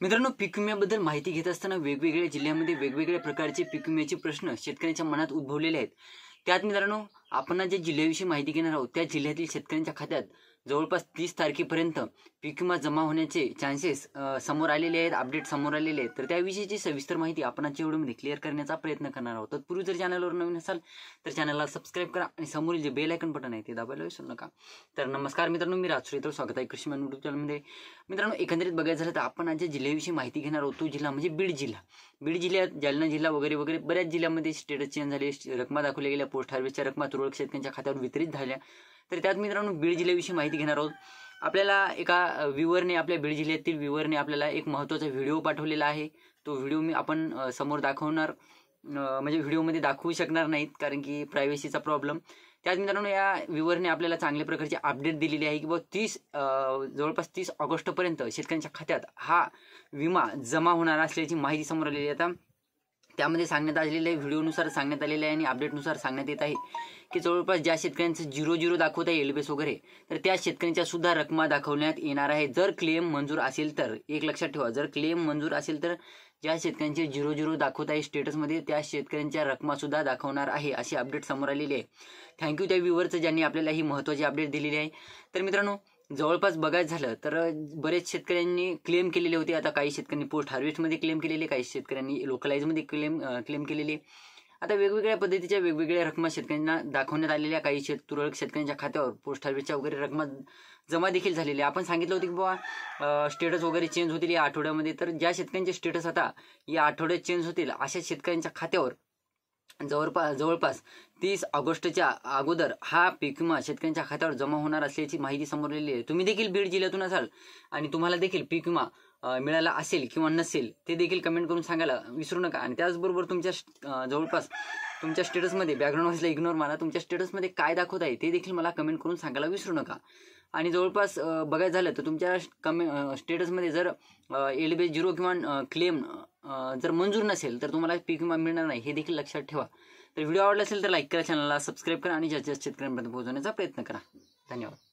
मित्रांनो, पीक विम्याबद्दल माहिती घेत असताना वेगवेगळ्या जिल्ह्यामध्ये वेगवेगळ्या प्रकारचे पीक विम्याचे प्रश्न शेतकऱ्यांच्या मनात उद्भवलेले आहेत। त्यात मित्रांनो, आपण जे जिल्ह्याविषयी माहिती घेणार आहोत त्या जिल्ह्यातील शेतकऱ्यांच्या खात्यात जवळपास 30 तारखेपर्यंत पीक विमा जमा होण्याचे चान्सेस समोर आलेले आहेत, अपडेट समोर आलेले आहेत। तर त्याविषयीची सविस्तर माहिती आपण आजच्या व्हिडिओमध्ये क्लिअर करण्याचा प्रयत्न करणार आहोत। तत्पूर्वी जर चॅनलवर नवीन असाल तर चॅनलला सबस्क्राइब करा आणि समोरील जे बेल आयकॉन बटन आहे ते दाबायला विसरू नका। तर नमस्कार मित्रांनो, मी राजश्री, तर स्वागत आहे कृषी यूट्यूब चॅनलमध्ये। मित्रांनो, एकंदरीत बघायचं झालं तर आपण आज जिल्ह्याविषयी माहिती घेणार आहोत तो जिल्हा म्हणजे बीड जिल्हा। बीड जिल्ह्यात जालना जिल्हा वगैरे वगैरे बऱ्याच जिल्ह्यामध्ये स्टेटस चेंज झाले, रकमा दाखवल्या गेल्या, पोस्ट हार्वेस्टच्या रकमा तुरळक शेतकऱ्यांच्या खात्यावर वितरित झाल्या। तर त्यात मित्रांनो बीड जिल्ह्याविषयी माहिती घेणार आहोत। आपल्याला एका व्ह्यूअरने, आपल्या बीड जिल्ह्यातील व्ह्यूअरने आपल्याला एक महत्त्वाचा व्हिडिओ पाठवलेला आहे। तो व्हिडिओ मी आपण समोर दाखवणार, म्हणजे व्हिडिओमध्ये दाखवू शकणार नाहीत कारण की प्रायव्हसीचा प्रॉब्लेम। त्यात मित्रांनो या व्ह्यूअरने आपल्याला चांगल्या प्रकारची अपडेट दिलेली आहे की जवळपास 30 ऑगस्टपर्यंत शेतकऱ्यांच्या खात्यात हा विमा जमा होणार असल्याची माहिती समोर आलेली आहे। आता त्यामध्ये सांगण्यात आलेले आहे, व्हिडिओनुसार सांगण्यात आलेले आहे आणि अपडेटनुसार सांगण्यात येत आहे की जवळपास ज्या शेतकऱ्यांचं 0-0 दाखवत आहे एलबीएस वगैरे, तर त्या शेतकऱ्यांच्या सुद्धा रकमा दाखवण्यात येणार आहे जर क्लेम मंजूर असेल तर। एक लक्षात ठेवा, जर क्लेम मंजूर असेल तर ज्या शेतकऱ्यांचे 0-0 दाखवत आहे स्टेटसमध्ये त्या शेतकऱ्यांच्या रकमा सुद्धा दाखवणार आहे, अशी अपडेट समोर आलेली आहे। थँक्यू त्या व्ह्यूअरचं ज्यांनी आपल्याला ही महत्त्वाची अपडेट दिलेली आहे। तर मित्रांनो, जवळपास बघायचं झालं तर बरेच शेतकऱ्यांनी क्लेम केलेले होते। आता काही शेतकऱ्यांनी पोस्ट हार्वेस्टमध्ये क्लेम केलेले, काही शेतकऱ्यांनी लोकलाइजमध्ये क्लेम केलेले। आता वेगवेगळ्या पद्धतीच्या वेगवेगळ्या रकमा शेतकऱ्यांना दाखवण्यात आलेल्या, काही तुरळक शेतकऱ्यांच्या खात्यावर पोस्ट हार्वेस्टच्या वगैरे रकमा जमा देखील झालेल्या। आपण सांगितलं होतं की बाबा स्टेटस वगैरे चेंज होतील या आठवड्यामध्ये, तर ज्या शेतकऱ्यांचे स्टेटस आता या आठवड्यात चेंज होतील अशा शेतकऱ्यांच्या खात्यावर जवळपास 30 ऑगस्टच्या अगोदर हा पीक विमा शेतकऱ्यांच्या खात्यावर जमा होणार असल्याची माहिती समोर आलेली आहे। तुम्ही देखील बीड जिल्ह्यातून असाल आणि तुम्हाला देखील पीक विमा मिळाला असेल किंवा नसेल ते देखील कमेंट करून सांगायला विसरू नका। आणि त्याचबरोबर तुमच्या जवळपास तुमच्या स्टेटसमध्ये बॅकग्राऊंड व्हॉइसला इग्नोर मारा, तुमच्या स्टेटसमध्ये काय दाखवत आहे ते देखील मला कमेंट करून सांगायला विसरू नका। आणि जवळपास बघायचं झालं तर तुमच्या स्टेटसमध्ये जर एलबीएस 0 किंवा क्लेम जर मंजूर नसेल तर तुम्हाला पीक विमा मिळणार नाही, हे देखील लक्षात ठेवा। तर व्हिडिओ आवडला असेल तर लाईक करा, चॅनलला सबस्क्राईब करा आणि जास्तीत जास्त शेतकऱ्यांपर्यंत पोहोचवण्याचा प्रयत्न करा। धन्यवाद।